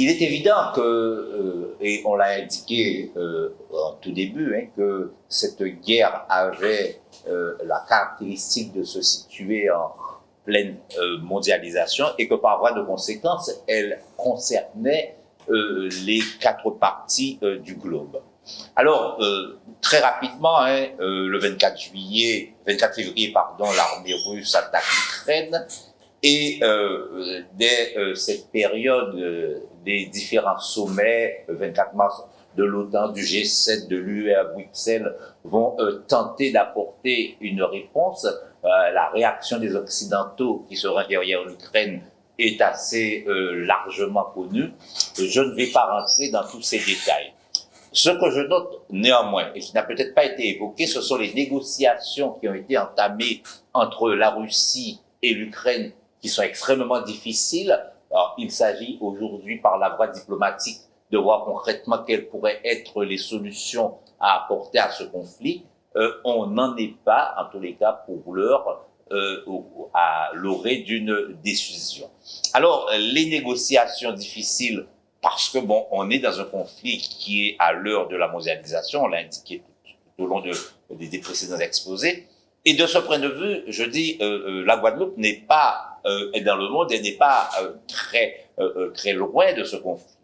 Il est évident que, et on l'a indiqué en tout début, que cette guerre avait la caractéristique de se situer en pleine mondialisation et que par voie de conséquence, elle concernait les 4 parties du globe. Alors, très rapidement, le 24 février, l'armée russe attaque l'Ukraine. Et dès cette période des différents sommets, 24 mars, de l'OTAN, du G7, de l'UE à Bruxelles, vont tenter d'apporter une réponse. La réaction des Occidentaux qui se rendent derrière l'Ukraine est assez largement connue. Je ne vais pas rentrer dans tous ces détails. Ce que je note néanmoins, et qui n'a peut-être pas été évoqué, ce sont les négociations qui ont été entamées entre la Russie et l'Ukraine, qui sont extrêmement difficiles. Alors, il s'agit aujourd'hui, par la voie diplomatique, de voir concrètement quelles pourraient être les solutions à apporter à ce conflit. On n'en est pas, en tous les cas, pour l'heure, à l'orée d'une décision. Alors, les négociations difficiles, parce que bon, on est dans un conflit qui est à l'heure de la mondialisation, on l'a indiqué tout au long des précédents exposés. Et de ce point de vue, je dis, la Guadeloupe n'est pas dans le monde, elle n'est pas très loin de ce conflit.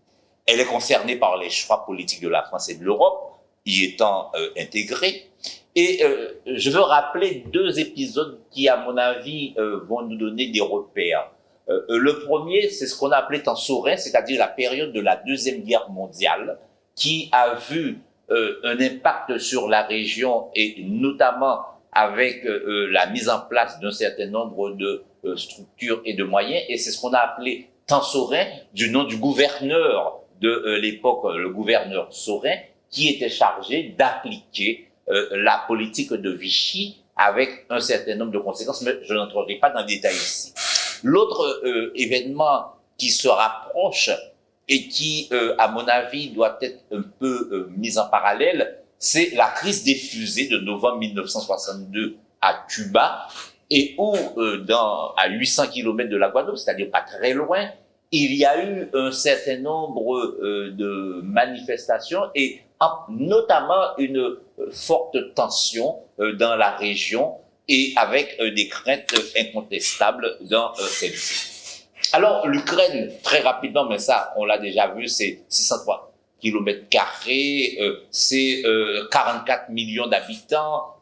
Elle est concernée par les choix politiques de la France et de l'Europe, y étant intégrée. Et je veux rappeler 2 épisodes qui, à mon avis, vont nous donner des repères. Le premier, c'est ce qu'on a appelé temps Saurin, c'est-à-dire la période de la Deuxième Guerre mondiale, qui a vu un impact sur la région et notamment avec la mise en place d'un certain nombre de structures et de moyens, et c'est ce qu'on a appelé temps Saurin, du nom du gouverneur de l'époque, le gouverneur Saurin, qui était chargé d'appliquer la politique de Vichy avec un certain nombre de conséquences, mais je n'entrerai pas dans le détail ici. L'autre événement qui se rapproche et qui, à mon avis, doit être un peu mis en parallèle, c'est la crise des fusées de novembre 1962 à Cuba, et où, à 800 km de la Guadeloupe, c'est-à-dire pas très loin, il y a eu un certain nombre de manifestations et notamment une forte tension dans la région et avec des craintes incontestables dans celle-ci. Alors, l'Ukraine, très rapidement, mais ça, on l'a déjà vu, c'est 603 km², c'est 44 millions d'habitants,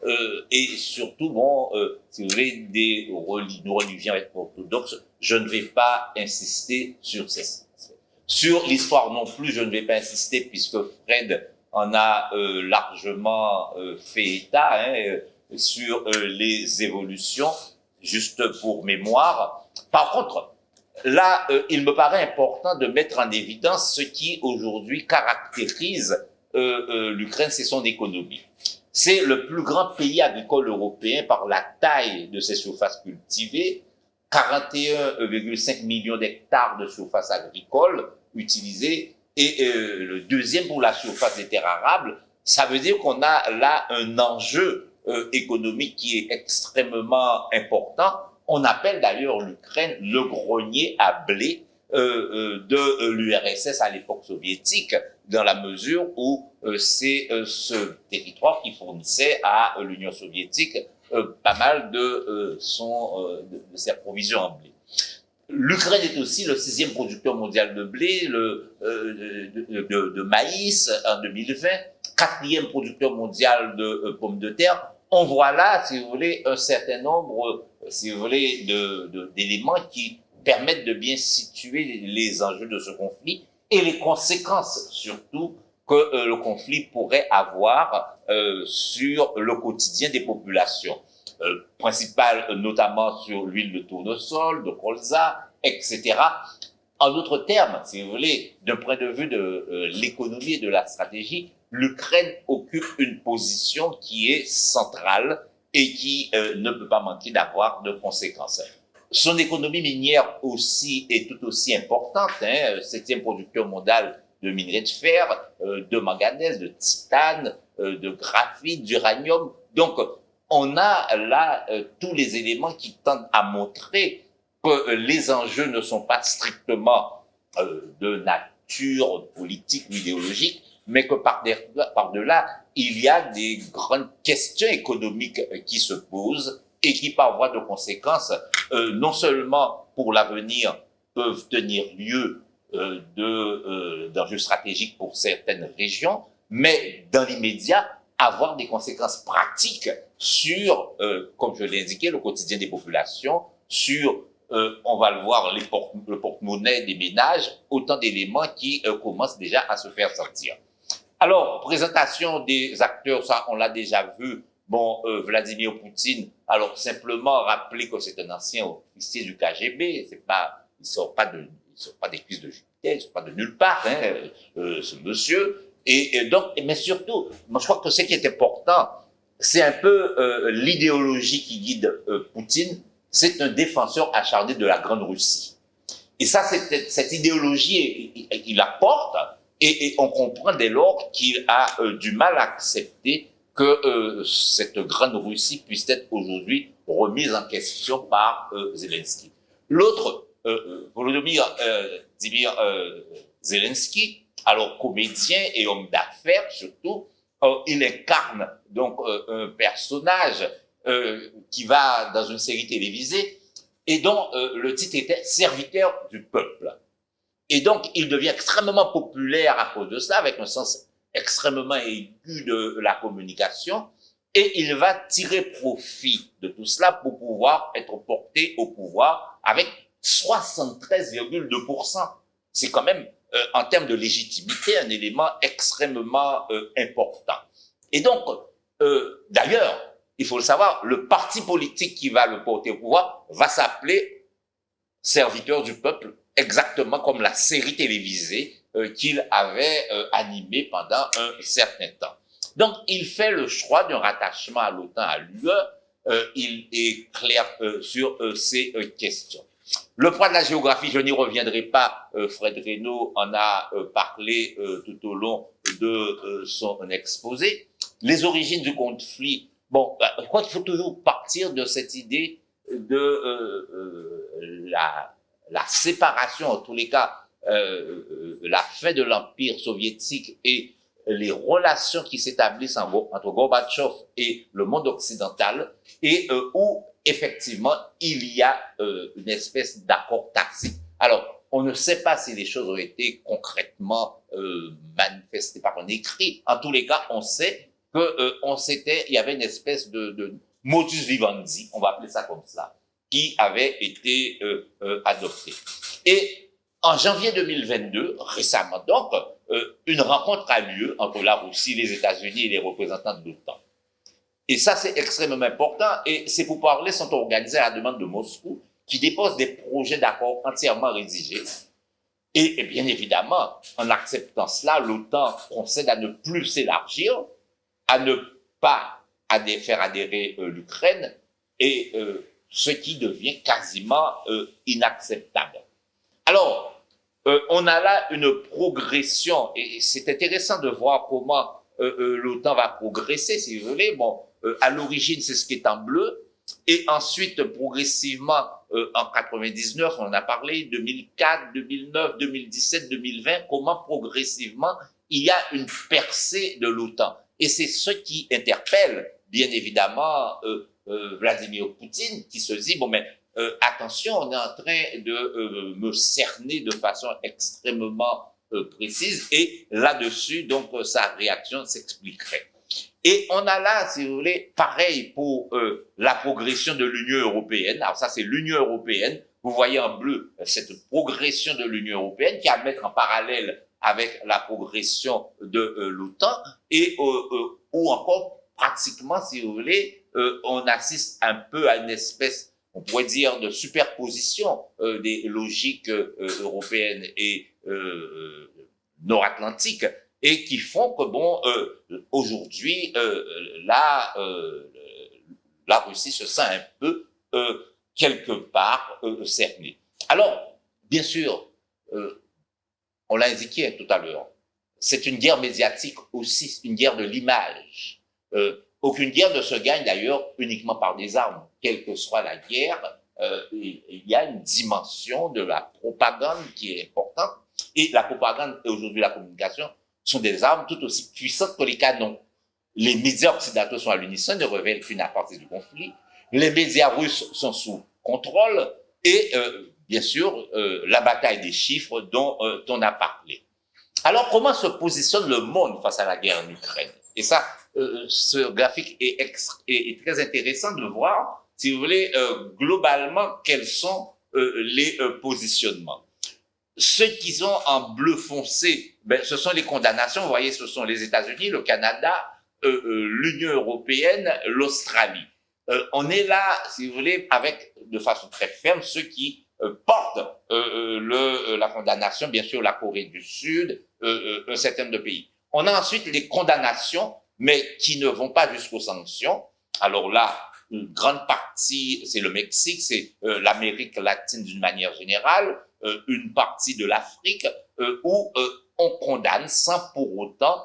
et surtout, bon, si vous voulez, des religions orthodoxes. Je ne vais pas insister sur ces aspects. Sur l'histoire non plus, je ne vais pas insister, puisque Fred en a largement fait état, sur les évolutions, juste pour mémoire. Par contre, là, il me paraît important de mettre en évidence ce qui, aujourd'hui, caractérise l'Ukraine, c'est son économie. C'est le plus grand pays agricole européen par la taille de ses surfaces cultivées, 41,5 millions d'hectares de surface agricole utilisées, et le deuxième pour la surface des terres arables. Ça veut dire qu'on a là un enjeu économique qui est extrêmement important. On appelle d'ailleurs l'Ukraine le grenier à blé de l'URSS à l'époque soviétique, dans la mesure où c'est ce territoire qui fournissait à l'Union soviétique pas mal de ses provisions en blé. L'Ukraine est aussi le 6e producteur mondial de blé, de maïs en 2020, 4e producteur mondial de pommes de terre. On voit là, si vous voulez, un certain nombre, si vous voulez, d'éléments qui permettent de bien situer les enjeux de ce conflit et les conséquences, surtout, que le conflit pourrait avoir sur le quotidien des populations. Principal notamment sur l'huile de tournesol, de colza, etc. En d'autres termes, si vous voulez, d'un point de vue de l'économie et de la stratégie, l'Ukraine occupe une position qui est centrale et qui ne peut pas manquer d'avoir de conséquences. Son économie minière aussi est tout aussi importante, 7e producteur mondial de minerais de fer, de manganèse, de titane, de graphite, d'uranium. Donc, on a là tous les éléments qui tendent à montrer que les enjeux ne sont pas strictement fracture politique ou idéologique, mais que par-delà, il y a des grandes questions économiques qui se posent et qui, par voie de conséquence, non seulement pour l'avenir, peuvent tenir lieu d'enjeux stratégiques pour certaines régions, mais dans l'immédiat, avoir des conséquences pratiques sur, comme je l'ai indiqué, le quotidien des populations, sur, on va le voir, le porte-monnaie des ménages, autant d'éléments qui commencent déjà à se faire sortir. Alors, présentation des acteurs, ça, on l'a déjà vu. Bon, Vladimir Poutine, alors simplement rappeler que c'est un ancien officier du KGB, c'est pas, il sort pas des cuisses de Jupiter, il sort pas de nulle part, hein, ce monsieur. Et donc, mais surtout, moi je crois que ce qui est important, c'est un peu l'idéologie qui guide Poutine. C'est un défenseur acharné de la Grande Russie. Et ça, cette idéologie, il la porte, et on comprend dès lors qu'il a du mal à accepter que cette Grande Russie puisse être aujourd'hui remise en question par Zelensky. L'autre, Volodymyr Zelensky, alors comédien et homme d'affaires surtout, il incarne donc un personnage qui va dans une série télévisée et dont le titre était Serviteur du peuple. Et donc, il devient extrêmement populaire à cause de ça, avec un sens extrêmement aigu de la communication, et il va tirer profit de tout cela pour pouvoir être porté au pouvoir avec 73,2%. C'est quand même, en termes de légitimité, un élément extrêmement important. Et donc, d'ailleurs, il faut le savoir, le parti politique qui va le porter au pouvoir va s'appeler Serviteur du peuple, exactement comme la série télévisée qu'il avait animée pendant un certain temps. Donc, il fait le choix d'un rattachement à l'OTAN, à l'UE. Il est clair sur ces questions. Le poids de la géographie, je n'y reviendrai pas. Fred Reynaud en a parlé tout au long de son exposé. Les origines du conflit, bon, je crois qu'il faut toujours partir de cette idée de la séparation, en tous les cas, la fin de l'Empire soviétique et les relations qui s'établissent entre Gorbatchev et le monde occidental, et où, effectivement, il y a une espèce d'accord tacite. Alors, on ne sait pas si les choses ont été concrètement manifestées par un écrit. En tous les cas, on sait que il y avait une espèce de modus vivendi, on va appeler ça comme ça, qui avait été adopté. Et en janvier 2022, récemment donc, une rencontre a lieu entre la Russie, les États-Unis et les représentants de l'OTAN. Et ça, c'est extrêmement important, et ces pourparlers sont organisés à la demande de Moscou, qui dépose des projets d'accord entièrement rédigés. Et bien évidemment, en acceptant cela, l'OTAN concède à ne plus s'élargir, à ne pas faire adhérer l'Ukraine, et ce qui devient quasiment inacceptable. Alors, on a là une progression, et c'est intéressant de voir comment l'OTAN va progresser, si vous voulez. Bon, à l'origine, c'est ce qui est en bleu, et ensuite, progressivement, en 99, on en a parlé, 2004, 2009, 2017, 2020, comment progressivement, il y a une percée de l'OTAN. Et c'est ce qui interpelle, bien évidemment, Vladimir Poutine, qui se dit, bon, mais attention, on est en train de me cerner de façon extrêmement précise, et là-dessus, donc, sa réaction s'expliquerait. Et on a là, si vous voulez, pareil pour la progression de l'Union européenne. Alors ça, c'est l'Union européenne. Vous voyez en bleu cette progression de l'Union européenne qui a à mettre en parallèle avec la progression de l'OTAN, et ou encore pratiquement, si vous voulez, on assiste un peu à une espèce, on pourrait dire, de superposition des logiques européennes et nord-atlantiques, et qui font que, bon, aujourd'hui, la Russie se sent un peu, quelque part, cernée. Alors, bien sûr, on l'a indiqué tout à l'heure, c'est une guerre médiatique aussi, une guerre de l'image. Aucune guerre ne se gagne d'ailleurs uniquement par des armes. Quelle que soit la guerre, il y a une dimension de la propagande qui est importante. importante. Et la propagande et aujourd'hui la communication sont des armes tout aussi puissantes que les canons. Les médias occidentaux sont à l'unisson, ne révèlent qu'une aparté du conflit. Les médias russes sont sous contrôle et, bien sûr, la bataille des chiffres dont on a parlé. Alors, comment se positionne le monde face à la guerre en Ukraine? Et ça, ce graphique est très intéressant de voir, si vous voulez, globalement, quels sont les positionnements. Ceux qui sont en bleu foncé, ce sont les condamnations. Vous voyez, ce sont les États-Unis, le Canada, l'Union européenne, l'Australie. On est là, si vous voulez, avec de façon très ferme ceux qui portent la condamnation, bien sûr la Corée du Sud, un certain nombre de pays. On a ensuite les condamnations, mais qui ne vont pas jusqu'aux sanctions. Alors là, une grande partie, c'est le Mexique, c'est l'Amérique latine d'une manière générale, une partie de l'Afrique, où on condamne sans pour autant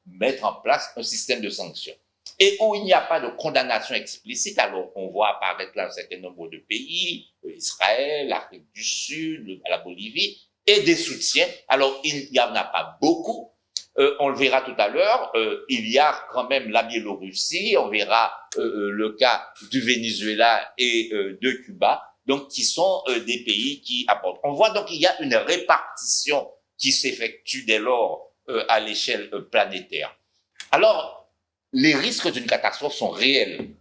mettre en place un système de sanctions. Et où il n'y a pas de condamnation explicite, alors on voit apparaître là un certain nombre de pays, Israël, l'Afrique du Sud, la Bolivie, et des soutiens. Alors il n'y en a pas beaucoup, on le verra tout à l'heure, il y a quand même la Biélorussie, on verra le cas du Venezuela et de Cuba, donc qui sont des pays qui apportent. On voit donc qu'il y a une répartition qui s'effectue dès lors à l'échelle planétaire. Alors, les risques d'une catastrophe sont réels.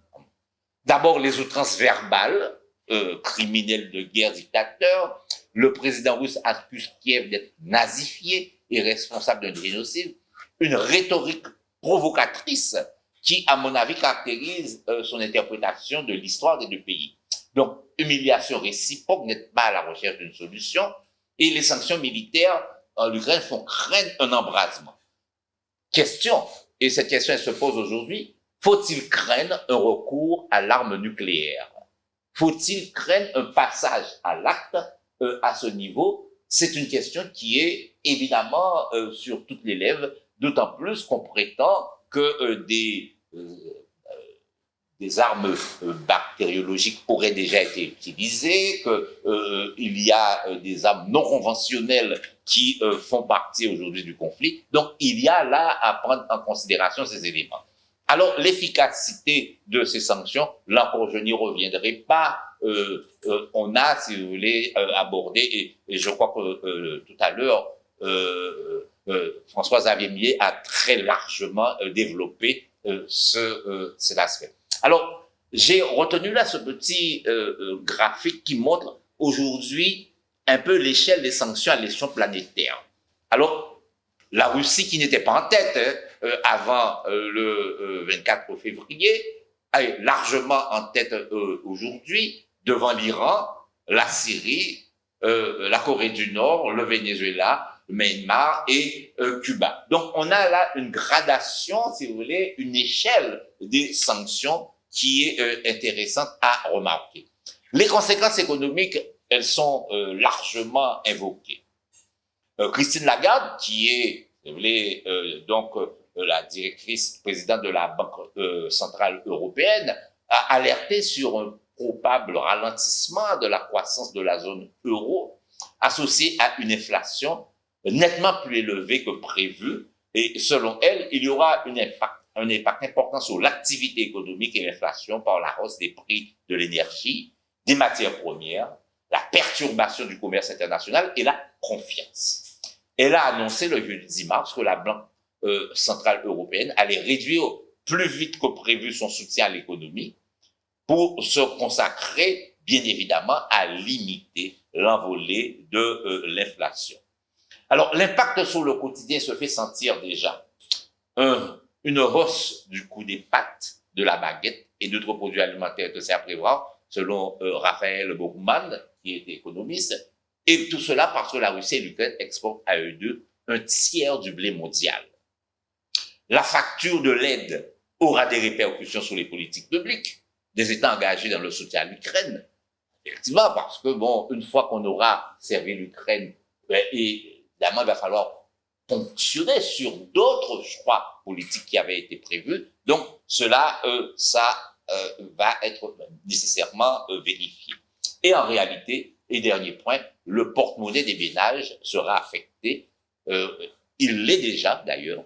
D'abord, les outrances verbales, criminels de guerre, dictateurs. Le président russe accuse Kiev d'être nazifié et responsable d'un génocide. Une rhétorique provocatrice qui, à mon avis, caractérise son interprétation de l'histoire des deux pays. Donc, humiliation réciproque, n'être pas à la recherche d'une solution. Et les sanctions militaires en Ukraine font craindre un embrasement. Question, et cette question elle se pose aujourd'hui, faut-il craindre un recours à l'arme nucléaire? Faut-il craindre un passage à l'acte à ce niveau? C'est une question qui est évidemment sur toutes les lèvres, d'autant plus qu'on prétend que des armes bactériologiques auraient déjà été utilisées, qu'il y a des armes non conventionnelles qui font partie aujourd'hui du conflit. Donc, il y a là à prendre en considération ces éléments. Alors, l'efficacité de ces sanctions, là encore, je n'y reviendrai pas. On a, si vous voulez, abordé, et je crois que tout à l'heure, François-Xavier Millet a très largement développé cet aspect. Alors, j'ai retenu là ce petit graphique qui montre aujourd'hui un peu l'échelle des sanctions à l'échelle planétaire. Alors, la Russie, qui n'était pas en tête avant le 24 février, est largement en tête aujourd'hui, devant l'Iran, la Syrie, la Corée du Nord, le Venezuela, le Myanmar et Cuba. Donc, on a là une gradation, si vous voulez, une échelle des sanctions qui est intéressante à remarquer. Les conséquences économiques, elles sont largement invoquées. Christine Lagarde, qui est, si vous voulez, donc la directrice présidente de la Banque centrale européenne, a alerté sur un probable ralentissement de la croissance de la zone euro, associé à une inflation nettement plus élevée que prévu. Et selon elle, il y aura un impact important sur l'activité économique et l'inflation par la hausse des prix de l'énergie, des matières premières, la perturbation du commerce international et la confiance. Elle a annoncé le jeudi 10 mars que la Banque centrale européenne allait réduire plus vite que prévu son soutien à l'économie pour se consacrer, bien évidemment, à limiter l'envolée de l'inflation. Alors, l'impact sur le quotidien se fait sentir déjà. Une hausse du coût des pâtes, de la baguette et d'autres produits alimentaires que c'est à prévoir, selon Raphaël Bourgman, qui est économiste. Et tout cela parce que la Russie et l'Ukraine exportent à eux deux un tiers du blé mondial. La facture de l'aide aura des répercussions sur les politiques publiques des États engagés dans le soutien à l'Ukraine. Effectivement, parce que, bon, une fois qu'on aura servi l'Ukraine, évidemment, il va falloir ponctionner sur d'autres choix politiques qui avaient été prévus. Donc, cela, ça va être nécessairement vérifié. Et en réalité, Et dernier point, le porte-monnaie des ménages sera affecté, il l'est déjà d'ailleurs,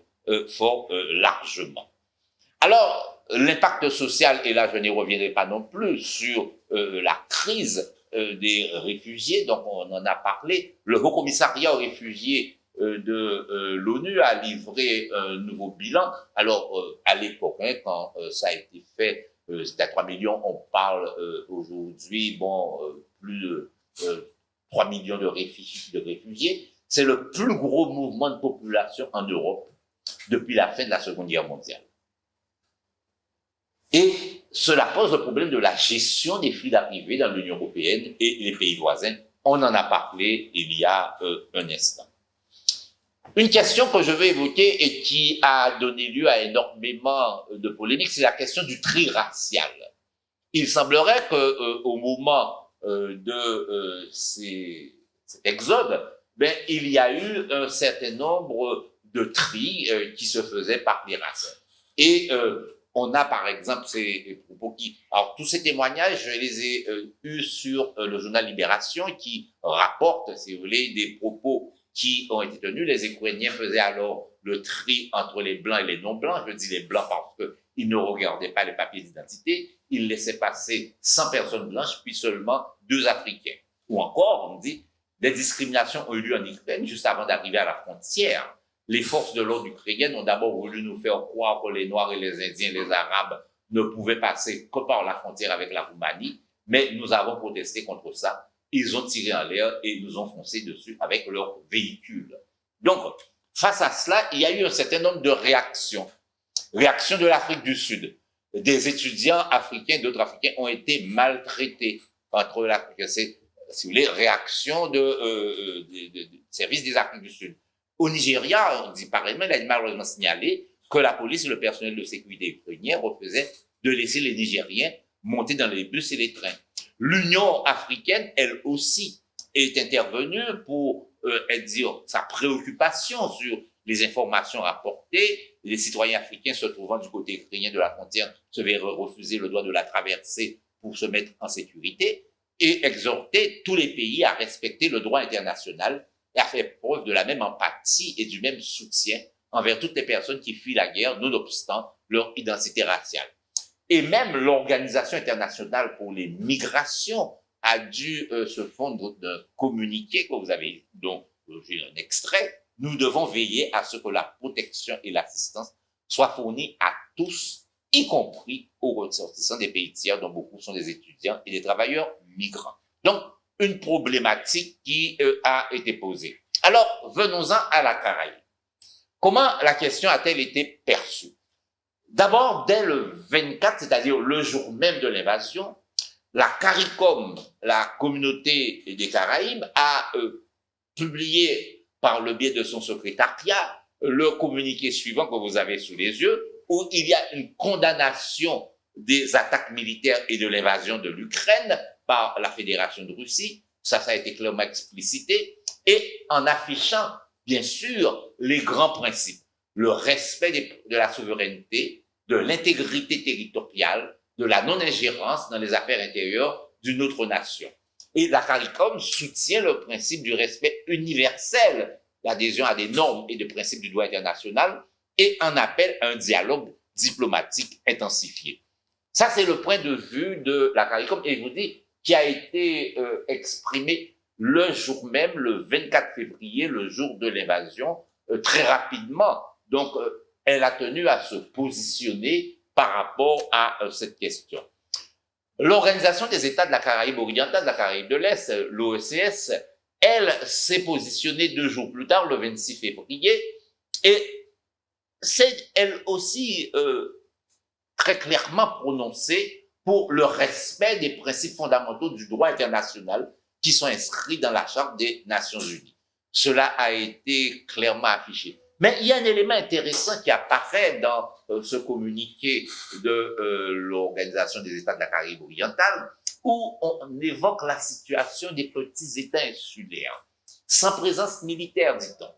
fort largement. Alors, l'impact social, et là je n'y reviendrai pas non plus, sur la crise des réfugiés, donc on en a parlé. Le Haut Commissariat aux réfugiés de l'ONU a livré un nouveau bilan. Alors, à l'époque, hein, quand ça a été fait, c'était à 3 millions, on parle aujourd'hui, plus de 3 millions de réfugiés. C'est le plus gros mouvement de population en Europe depuis la fin de la Seconde Guerre mondiale. Et cela pose le problème de la gestion des flux d'arrivée dans l'Union européenne et les pays voisins. On en a parlé il y a un instant. Une question que je vais évoquer et qui a donné lieu à énormément de polémiques, c'est la question du tri racial. Il semblerait qu'au moment de cet exode, il y a eu un certain nombre de tris qui se faisaient par les races. Et on a par exemple ces propos qui... Alors tous ces témoignages, je les ai eus sur le journal Libération qui rapporte, si vous voulez, des propos qui ont été tenus. Les Ukrainiens faisaient alors le tri entre les blancs et les non-blancs. Je dis les blancs parce qu'ils ne regardaient pas les papiers d'identité. Ils laissaient passer 100 personnes blanches, puis seulement 2 Africains. Ou encore, on dit, des discriminations ont eu lieu en Ukraine juste avant d'arriver à la frontière. Les forces de l'ordre ukrainiennes ont d'abord voulu nous faire croire que les Noirs et les Indiens, les Arabes, ne pouvaient passer que par la frontière avec la Roumanie, mais nous avons protesté contre ça. Ils ont tiré en l'air et nous ont foncé dessus avec leurs véhicules. Donc, face à cela, il y a eu un certain nombre de réactions. Réactions de l'Afrique du Sud. Des étudiants africains, d'autres Africains ont été maltraités entre l'Afrique. C'est, si vous voulez, réaction de services des Afriques du Sud. Au Nigeria, on dit pareillement, il a malheureusement signalé que la police et le personnel de sécurité ukrainien refusaient de laisser les Nigériens monter dans les bus et les trains. L'Union africaine, elle aussi, est intervenue pour dire sa préoccupation sur les informations rapportées. Les citoyens africains se trouvant du côté ukrainien de la frontière se verraient refuser le droit de la traverser pour se mettre en sécurité et exhorter tous les pays à respecter le droit international et à faire preuve de la même empathie et du même soutien envers toutes les personnes qui fuient la guerre, nonobstant leur identité raciale. Et même l'Organisation internationale pour les migrations a dû se fondre d'un communiqué que vous avez, dont j'ai un extrait. Nous devons veiller à ce que la protection et l'assistance soient fournies à tous, y compris aux ressortissants des pays tiers, dont beaucoup sont des étudiants et des travailleurs migrants. Donc, une problématique qui a été posée. Alors, venons-en à la Caraïbe. Comment la question a-t-elle été perçue? D'abord, dès le 24, c'est-à-dire le jour même de l'invasion, la CARICOM, la communauté des Caraïbes, a publié par le biais de son secrétariat le communiqué suivant que vous avez sous les yeux, où il y a une condamnation des attaques militaires et de l'invasion de l'Ukraine par la Fédération de Russie. Ça a été clairement explicité, et en affichant, bien sûr, les grands principes. Le respect de la souveraineté, de l'intégrité territoriale, de la non-ingérence dans les affaires intérieures d'une autre nation. Et la CARICOM soutient le principe du respect universel, l'adhésion à des normes et des principes du droit international, et en appelle à un dialogue diplomatique intensifié. Ça, c'est le point de vue de la CARICOM, et je vous dis, qui a été exprimé le jour même, le 24 février, le jour de l'invasion, très rapidement. Donc, elle a tenu à se positionner par rapport à cette question. L'Organisation des États de la Caraïbe orientale, de la Caraïbe de l'Est, l'OECS, elle s'est positionnée 2 jours plus tard, le 26 février, et s'est elle aussi très clairement prononcée pour le respect des principes fondamentaux du droit international qui sont inscrits dans la Charte des Nations Unies. Cela a été clairement affiché. Mais il y a un élément intéressant qui apparaît dans ce communiqué de l'Organisation des États de la Caraïbe orientale, où on évoque la situation des petits États insulaires, sans présence militaire, dit-on.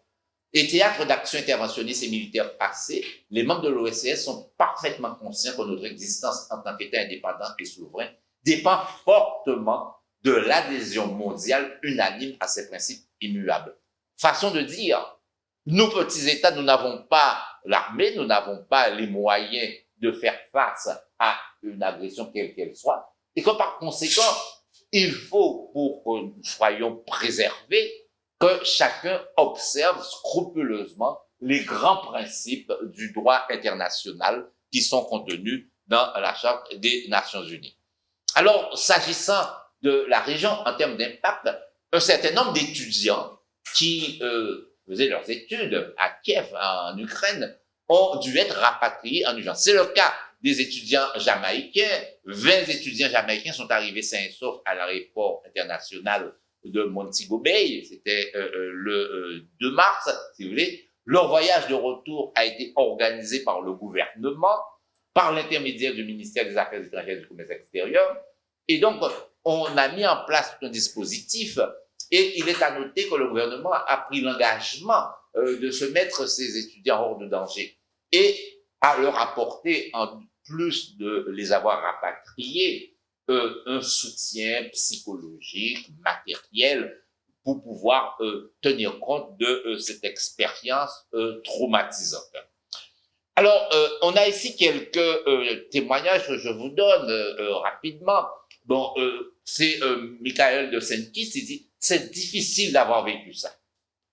Et théâtre d'action interventionniste et militaire passée, les membres de l'OECS sont parfaitement conscients que notre existence en tant qu'État indépendant et souverain dépend fortement de l'adhésion mondiale unanime à ces principes immuables. Façon de dire, nous petits États, nous n'avons pas l'armée, nous n'avons pas les moyens de faire face à une agression quelle qu'elle soit, et que par conséquent, il faut, pour que nous soyons préservés, que chacun observe scrupuleusement les grands principes du droit international qui sont contenus dans la Charte des Nations Unies. Alors, s'agissant de la région en termes d'impact, un certain nombre d'étudiants qui faisaient leurs études à Kiev, en Ukraine, ont dû être rapatriés en urgence. C'est le cas des étudiants jamaïcains. 20 étudiants jamaïcains sont arrivés sains et saufs à l'aéroport international de Montego Bay. C'était le 2 mars, si vous voulez. Leur voyage de retour a été organisé par le gouvernement, par l'intermédiaire du ministère des Affaires étrangères et du Commerce extérieur. Et donc, on a mis en place un dispositif et il est à noter que le gouvernement a pris l'engagement de se mettre ces étudiants hors de danger et à leur apporter, en plus de les avoir rapatriés, un soutien psychologique, matériel, pour pouvoir tenir compte de cette expérience traumatisante. Alors, on a ici quelques témoignages que je vous donne rapidement. Bon, c'est Michael de Saint-Kitts, il dit, c'est difficile d'avoir vécu ça.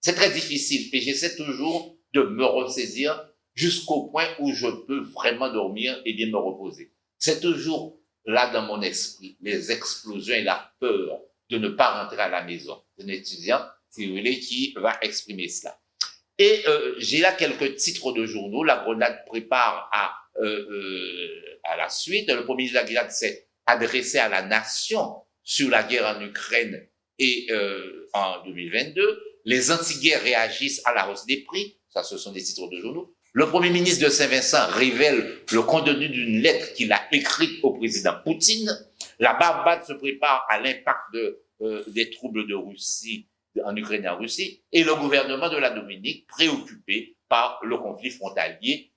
C'est très difficile et j'essaie toujours de me ressaisir jusqu'au point où je peux vraiment dormir et bien me reposer. C'est toujours là dans mon esprit, les explosions et la peur de ne pas rentrer à la maison. C'est un étudiant, si vous voulez, qui va exprimer cela. Et j'ai là quelques titres de journaux. La Grenade prépare à la suite. Le premier ministre de la Grenade s'est adressé à la nation sur la guerre en Ukraine et en 2022. Les anti-guerres réagissent à la hausse des prix. Ça, ce sont des titres de journaux. Le premier ministre de Saint-Vincent révèle le contenu d'une lettre qu'il a écrite au président Poutine. La Barbade se prépare à l'impact des troubles de Russie, en Ukraine et en Russie, et le gouvernement de la Dominique préoccupé par le conflit frontalier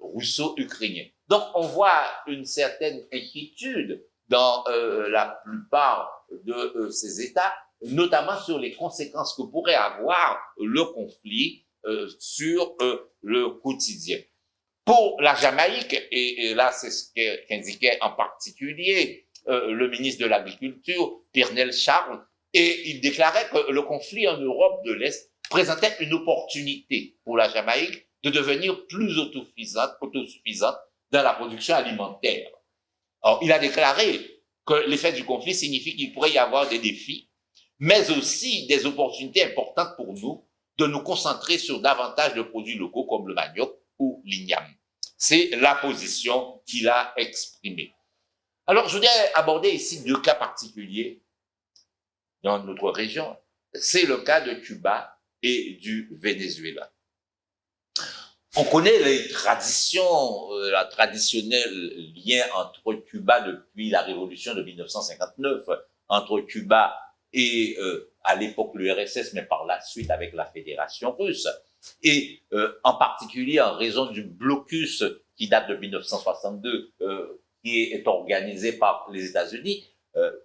russo-ukrainien. Donc, on voit une certaine inquiétude dans la plupart de ces États, notamment sur les conséquences que pourrait avoir le conflit sur le quotidien. Pour la Jamaïque, et là c'est ce qu'indiquait en particulier le ministre de l'Agriculture, Pernel Charles, et il déclarait que le conflit en Europe de l'Est présentait une opportunité pour la Jamaïque de devenir plus autosuffisante dans la production alimentaire. Alors, il a déclaré que l'effet du conflit signifie qu'il pourrait y avoir des défis, mais aussi des opportunités importantes pour nous de nous concentrer sur davantage de produits locaux comme le manioc ou l'igname. C'est la position qu'il a exprimée. Alors, je voudrais aborder ici deux cas particuliers dans notre région. C'est le cas de Cuba et du Venezuela. On connaît les traditions, la traditionnel lien entre Cuba depuis la révolution de 1959, entre Cuba et à l'époque l'URSS, mais par la suite avec la Fédération russe. Et en particulier en raison du blocus qui date de 1962, qui est organisé par les États-Unis,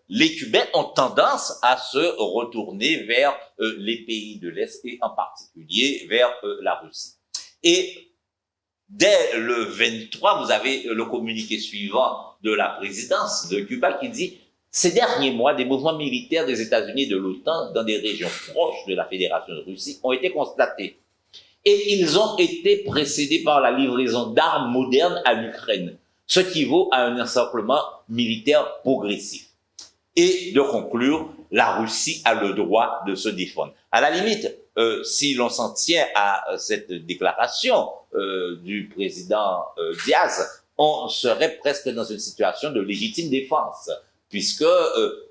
les Cubains ont tendance à se retourner vers les pays de l'Est et en particulier vers la Russie. Et dès le 23, vous avez le communiqué suivant de la présidence de Cuba qui dit « Ces derniers mois, des mouvements militaires des États-Unis et de l'OTAN dans des régions proches de la Fédération de Russie ont été constatés. Et ils ont été précédés par la livraison d'armes modernes à l'Ukraine, ce qui vaut à un encerclement militaire progressif. » Et de conclure, la Russie a le droit de se défendre. À la limite, si l'on s'en tient à cette déclaration du président Diaz, on serait presque dans une situation de légitime défense, puisque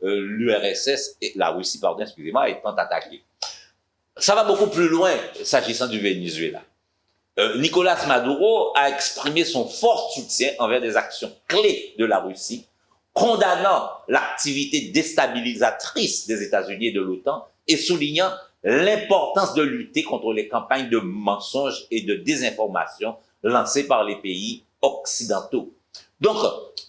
l'URSS, la Russie, pardon, excusez-moi, étant attaquée. Ça va beaucoup plus loin s'agissant du Venezuela. Nicolás Maduro a exprimé son fort soutien envers des actions clés de la Russie, condamnant l'activité déstabilisatrice des États-Unis et de l'OTAN et soulignant l'importance de lutter contre les campagnes de mensonges et de désinformation lancées par les pays occidentaux. Donc,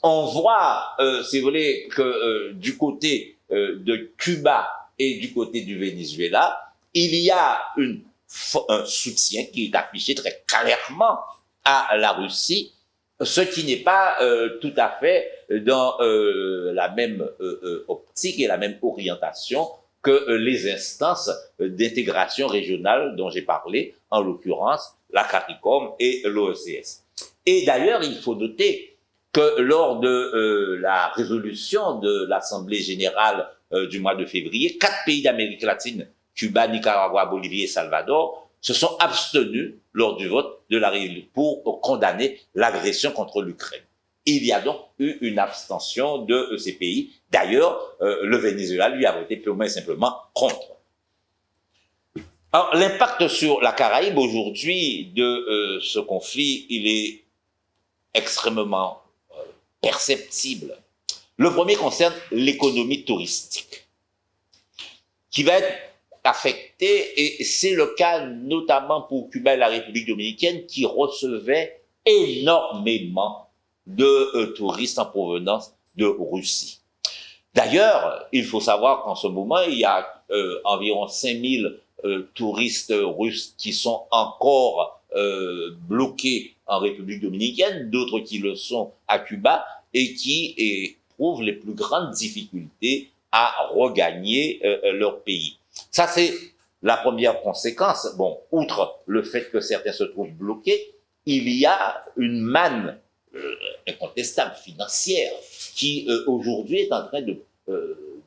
on voit, si vous voulez, que du côté de Cuba et du côté du Venezuela, il y a un soutien qui est affiché très clairement à la Russie, ce qui n'est pas tout à fait dans la même optique et la même orientation que les instances d'intégration régionale dont j'ai parlé, en l'occurrence la CARICOM et l'OECS. Et d'ailleurs, il faut noter que lors de la résolution de l'Assemblée générale du mois de février, 4 pays d'Amérique latine, Cuba, Nicaragua, Bolivie et Salvador, se sont abstenus lors du vote de la pour condamner l'agression contre l'Ukraine. Il y a donc eu une abstention de ces pays. D'ailleurs, le Venezuela, lui, a voté purement et simplement contre. Alors, l'impact sur la Caraïbe aujourd'hui de ce conflit, il est extrêmement perceptible. Le premier concerne l'économie touristique, qui va être affectée, et c'est le cas notamment pour Cuba et la République dominicaine, qui recevaient énormément de touristes en provenance de Russie. D'ailleurs, il faut savoir qu'en ce moment, il y a environ 5000 touristes russes qui sont encore bloqués en République dominicaine, d'autres qui le sont à Cuba et qui éprouvent les plus grandes difficultés à regagner leur pays. Ça, c'est la première conséquence. Bon, outre le fait que certains se trouvent bloqués, il y a une manne incontestable financière qui aujourd'hui est en train de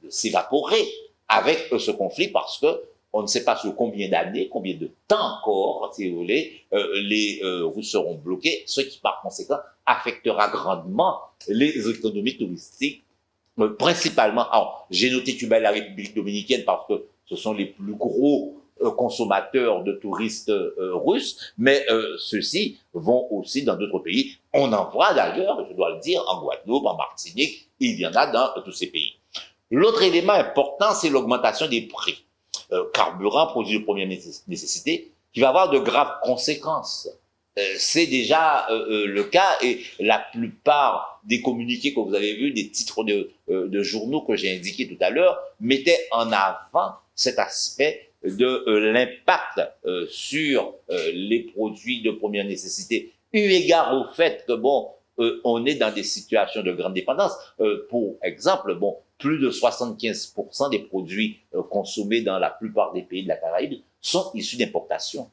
s'évaporer avec ce conflit, parce que on ne sait pas sur combien d'années, combien de temps encore, si vous voulez, les Russes seront bloqués, ce qui par conséquent affectera grandement les économies touristiques, principalement. Alors, j'ai noté Cuba et la République dominicaine parce que ce sont les plus gros consommateurs de touristes russes, mais ceux-ci vont aussi dans d'autres pays. On en voit d'ailleurs, je dois le dire, en Guadeloupe, en Martinique, il y en a dans tous ces pays. L'autre élément important, c'est l'augmentation des prix. Carburant, produits de première nécessité, qui va avoir de graves conséquences. C'est déjà le cas, et la plupart des communiqués que vous avez vus, des titres de journaux que j'ai indiqués tout à l'heure, mettaient en avant cet aspect de l'impact sur les produits de première nécessité, eu égard au fait que, bon, on est dans des situations de grande dépendance. Pour exemple, bon, plus de 75% des produits consommés dans la plupart des pays de la Caraïbe sont issus d'importation.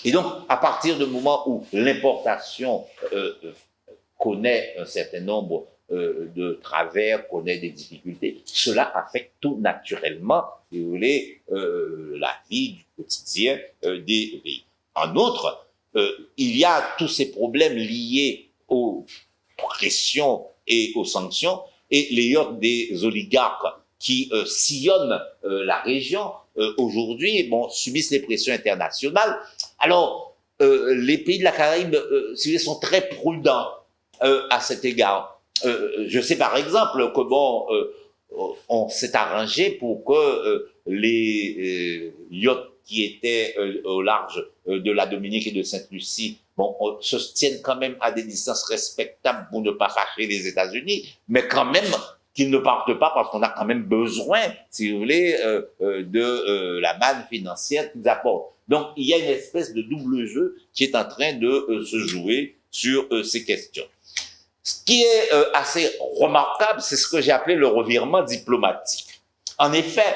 Et donc, à partir du moment où l'importation connaît un certain nombre de travers, connaît des difficultés, cela affecte tout naturellement, si vous voulez, la vie du quotidien des pays. En outre, il y a tous ces problèmes liés aux pressions et aux sanctions, et les yachts des oligarques qui sillonnent la région aujourd'hui, bon, subissent les pressions internationales. Alors, les pays de la Caraïbe sont très prudents à cet égard. Je sais par exemple comment on s'est arrangé pour que les yachts qui étaient au large de la Dominique et de Sainte-Lucie, bon, se tiennent quand même à des distances respectables pour ne pas fâcher les États-Unis, mais quand même qu'ils ne partent pas, parce qu'on a quand même besoin, si vous voulez, de la manne financière qu'ils apportent. Donc, il y a une espèce de double jeu qui est en train de se jouer sur ces questions. Ce qui est assez remarquable, c'est ce que j'ai appelé le revirement diplomatique. En effet,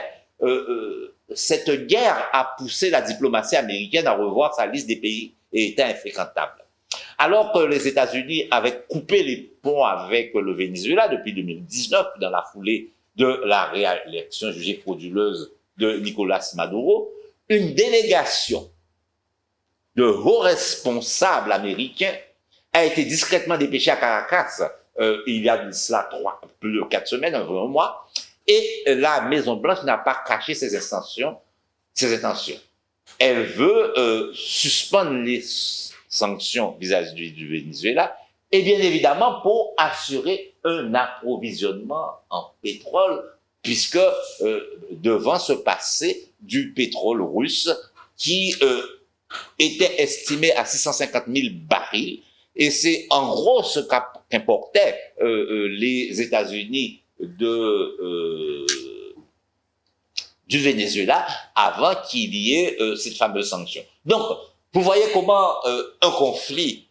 cette guerre a poussé la diplomatie américaine à revoir sa liste des pays et États infréquentables. Alors que les États-Unis avaient coupé les ponts avec le Venezuela depuis 2019, dans la foulée de la réélection jugée frauduleuse de Nicolás Maduro, une délégation de hauts responsables américains a été discrètement dépêchée à Caracas il y a de cela plus de 4 semaines, un mois, et la Maison-Blanche n'a pas caché ses intentions. Elle veut suspendre les sanctions vis-à-vis du Venezuela, et bien évidemment pour assurer un approvisionnement en pétrole, puisque devant se passer du pétrole russe qui était estimé à 650 000 barils, et c'est en gros ce qu'importaient les États-Unis du Venezuela avant qu'il y ait cette fameuse sanction. Donc, vous voyez comment un conflit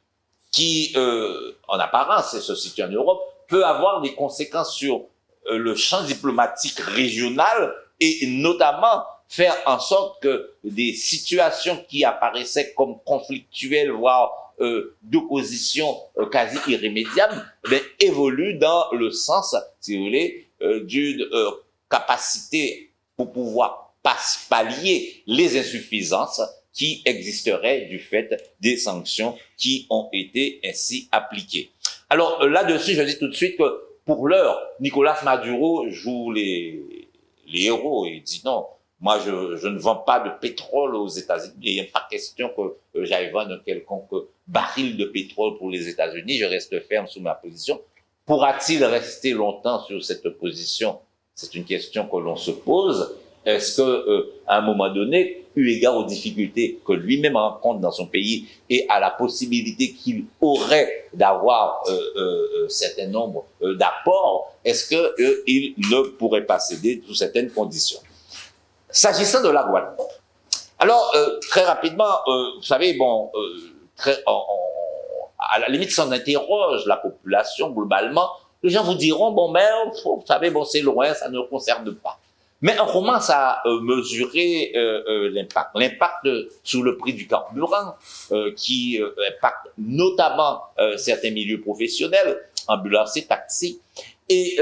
qui, en apparence, se situe en Europe, peut avoir des conséquences sur le champ diplomatique régional et notamment faire en sorte que des situations qui apparaissaient comme conflictuelles, voire d'opposition quasi irrémédiable, évoluent dans le sens, si vous voulez, d'une capacité pour pouvoir pallier les insuffisances qui existeraient du fait des sanctions qui ont été ainsi appliquées. Alors là-dessus, je dis tout de suite que pour l'heure, Nicolas Maduro joue les héros et dit non, moi je ne vends pas de pétrole aux États-Unis, il n'est pas question que j'aille vendre quelconque baril de pétrole pour les États-Unis, je reste ferme sur ma position. Pourra-t-il rester longtemps sur cette position? C'est une question que l'on se pose. Est-ce que, à un moment donné, eu égard aux difficultés que lui-même rencontre dans son pays et à la possibilité qu'il aurait d'avoir un certain nombre d'apports, est-ce que il ne pourrait pas céder sous certaines conditions? S'agissant de la Guadeloupe, alors très rapidement, vous savez, bon, à la limite, si on interroge la population globalement, les gens vous diront bon, mais vous savez, bon, c'est loin, ça ne nous concerne pas. Mais on commence à mesurer l'impact. L'impact sur le prix du carburant qui impacte notamment certains milieux professionnels, ambulanciers, taxis, et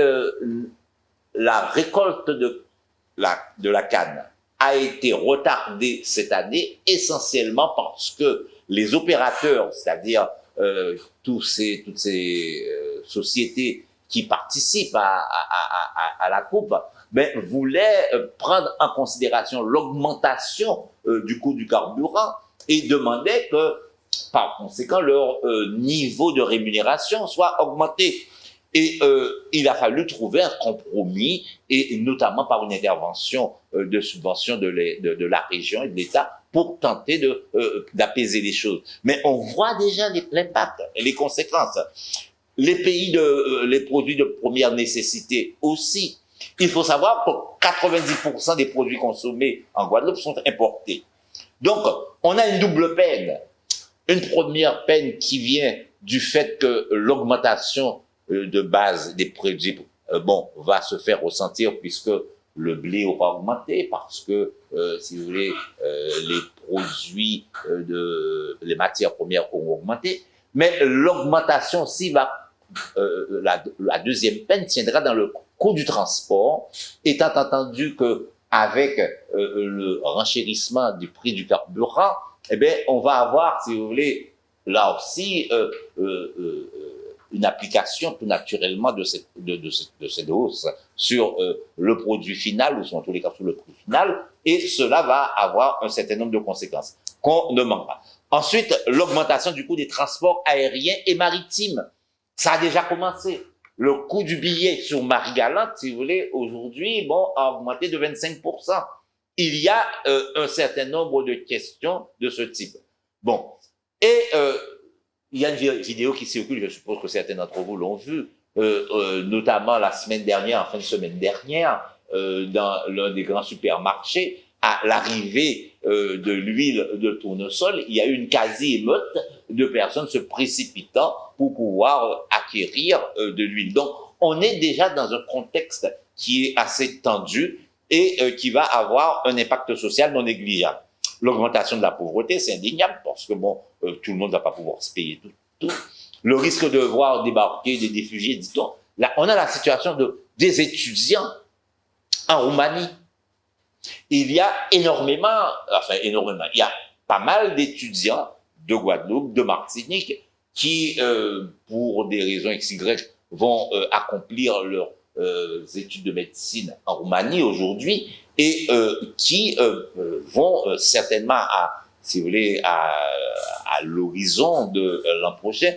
la récolte de la canne a été retardée cette année essentiellement parce que les opérateurs, c'est-à-dire toutes ces sociétés qui participent à la coupe, voulaient prendre en considération l'augmentation du coût du carburant et demandaient que, par conséquent, leur niveau de rémunération soit augmenté. Et il a fallu trouver un compromis, et notamment par une intervention de subvention de la région et de l'État pour tenter d'apaiser les choses. Mais on voit déjà l'impact et les conséquences. Les produits de première nécessité aussi. Il faut savoir que 90% des produits consommés en Guadeloupe sont importés. Donc, on a une double peine. Une première peine qui vient du fait que l'augmentation de base des produits va se faire ressentir puisque le blé aura augmenté parce que, si vous voulez, les produits les matières premières auront augmenté. Mais l'augmentation aussi la deuxième peine tiendra dans le coût du transport, étant entendu que avec le renchérissement du prix du carburant, on va avoir, si vous voulez, là aussi une application tout naturellement de cette hausse sur le produit final, ou en tous les cas sur le prix final, et cela va avoir un certain nombre de conséquences qu'on ne manque pas. Ensuite, l'augmentation du coût des transports aériens et maritimes. Ça a déjà commencé. Le coût du billet sur Marie-Galante, si vous voulez, aujourd'hui, a augmenté de 25%. Il y a un certain nombre de questions de ce type. Bon. Et il y a une vidéo qui circule, je suppose que certains d'entre vous l'ont vue, notamment la semaine dernière, en fin de semaine dernière, dans l'un des grands supermarchés, à l'arrivée de l'huile de tournesol, il y a eu une quasi-émeute de personnes se précipitant pour pouvoir acquérir de l'huile. Donc, on est déjà dans un contexte qui est assez tendu et qui va avoir un impact social non négligeable. L'augmentation de la pauvreté, c'est indéniable parce que tout le monde ne va pas pouvoir se payer tout. Le risque de voir débarquer des réfugiés, dit-on. Là, on a la situation des étudiants en Roumanie. Il y a il y a pas mal d'étudiants de Guadeloupe, de Martinique, qui, pour des raisons XY, vont accomplir leurs études de médecine en Roumanie aujourd'hui et qui vont certainement, si vous voulez, à l'horizon de l'an prochain,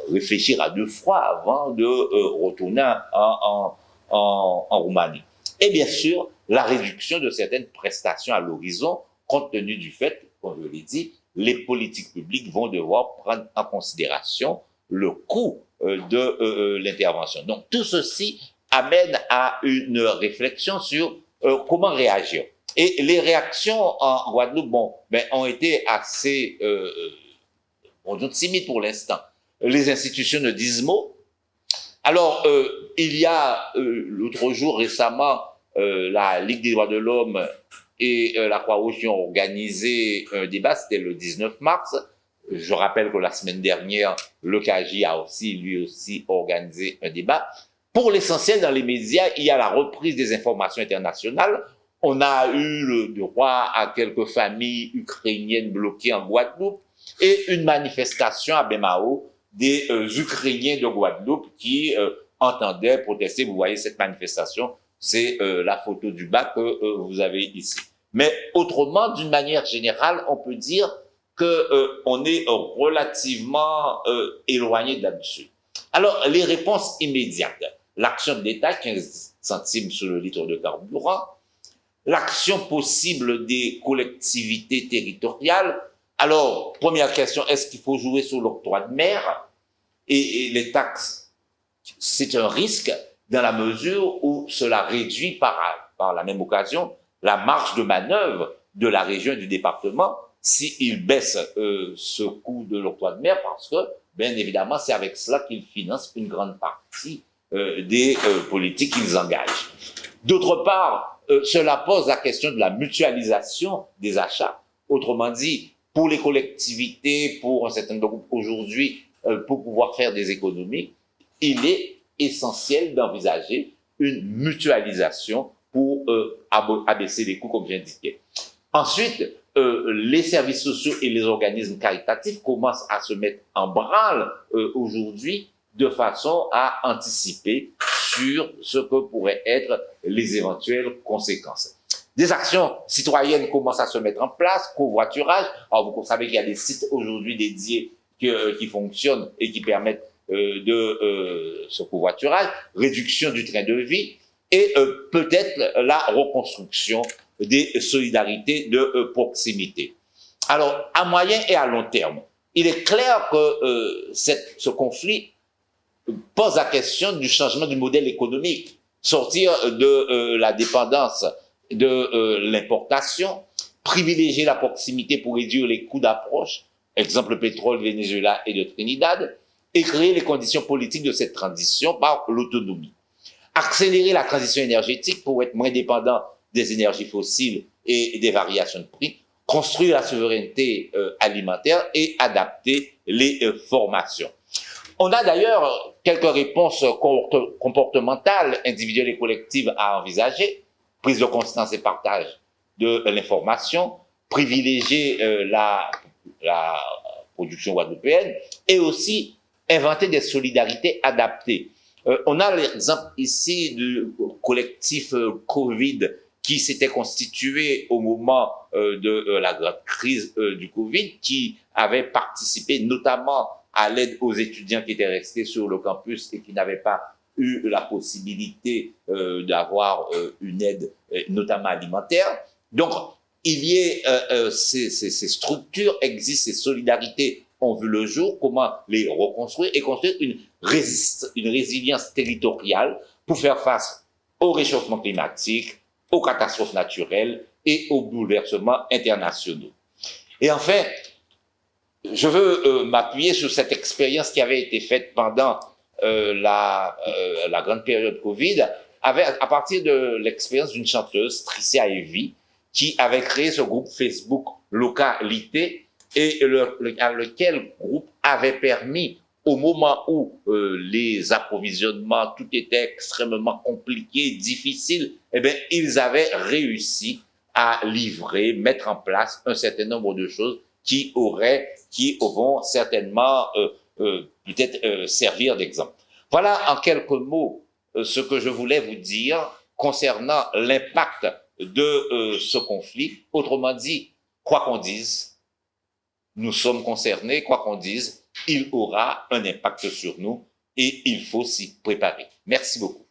réfléchir à 2 fois avant de retourner en Roumanie. Et bien sûr, la réduction de certaines prestations à l'horizon, compte tenu du fait, comme je l'ai dit, les politiques publiques vont devoir prendre en considération le coût de l'intervention. Donc tout ceci amène à une réflexion sur comment réagir. Et les réactions en Guadeloupe, ont été assez timides pour l'instant. Les institutions ne disent mot. Alors, il y a l'autre jour récemment, la Ligue des droits de l'homme et la Croix-Rouge ont organisé un débat, c'était le 19 mars. Je rappelle que la semaine dernière, le KJ a aussi, lui aussi, organisé un débat. Pour l'essentiel, dans les médias, il y a la reprise des informations internationales. On a eu le droit à quelques familles ukrainiennes bloquées en Guadeloupe et une manifestation à Bemao des Ukrainiens de Guadeloupe qui entendaient protester. Vous voyez cette manifestation, c'est la photo du bas que vous avez ici. Mais autrement, d'une manière générale, on peut dire que on est relativement éloigné de là-dessus. Alors, les réponses immédiates. L'action de l'État, 15 centimes sur le litre de carburant. L'action possible des collectivités territoriales. Alors, première question, est-ce qu'il faut jouer sur l'octroi de mer? Et les taxes, c'est un risque dans la mesure où cela réduit par la même occasion la marge de manœuvre de la région et du département s'il baisse ce coût de l'octroi de mer, parce que, bien évidemment, c'est avec cela qu'ils financent une grande partie des politiques qu'ils engagent. D'autre part, cela pose la question de la mutualisation des achats. Autrement dit, pour les collectivités, pour un certain nombre de groupes aujourd'hui, pour pouvoir faire des économies, il est essentiel d'envisager une mutualisation pour abaisser les coûts, comme j'indiquais. Ensuite, les services sociaux et les organismes caritatifs commencent à se mettre en branle aujourd'hui de façon à anticiper sur ce que pourraient être les éventuelles conséquences. Des actions citoyennes commencent à se mettre en place, covoiturage. Alors, vous savez qu'il y a des sites aujourd'hui dédiés qui fonctionnent et qui permettent de ce covoiturage, réduction du train de vie et peut-être la reconstruction des solidarités de proximité. Alors, à moyen et à long terme, il est clair que ce conflit pose la question du changement du modèle économique, sortir de la dépendance de l'importation, privilégier la proximité pour réduire les coûts d'approche, exemple le pétrole, Venezuela et de Trinidad, et créer les conditions politiques de cette transition par l'autonomie. Accélérer la transition énergétique pour être moins dépendant des énergies fossiles et des variations de prix, construire la souveraineté alimentaire et adapter les formations. On a d'ailleurs quelques réponses comportementales, individuelles et collectives à envisager. Prise de conscience et partage de l'information, privilégier la production guadeloupéenne et aussi inventer des solidarités adaptées. On a l'exemple ici du collectif Covid qui s'était constitué au moment de la grande crise du Covid, qui avait participé notamment à l'aide aux étudiants qui étaient restés sur le campus et qui n'avaient pas eu la possibilité d'avoir une aide, notamment alimentaire. Donc, il y a ces structures existent, ces solidarités ont vu le jour, comment les reconstruire et construire une résilience territoriale pour faire face au réchauffement climatique, aux catastrophes naturelles et aux bouleversements internationaux. Et enfin, je veux m'appuyer sur cette expérience qui avait été faite pendant la grande période Covid, à partir de l'expérience d'une chanteuse, Tricia Evie, qui avait créé ce groupe Facebook Localité, et lequel groupe avait permis, au moment où les approvisionnements, tout était extrêmement compliqué, difficile, eh bien, ils avaient réussi à livrer, mettre en place un certain nombre de choses qui vont certainement peut-être servir d'exemple. Voilà en quelques mots ce que je voulais vous dire concernant l'impact de ce conflit. Autrement dit, quoi qu'on dise, nous sommes concernés, quoi qu'on dise, il aura un impact sur nous et il faut s'y préparer. Merci beaucoup.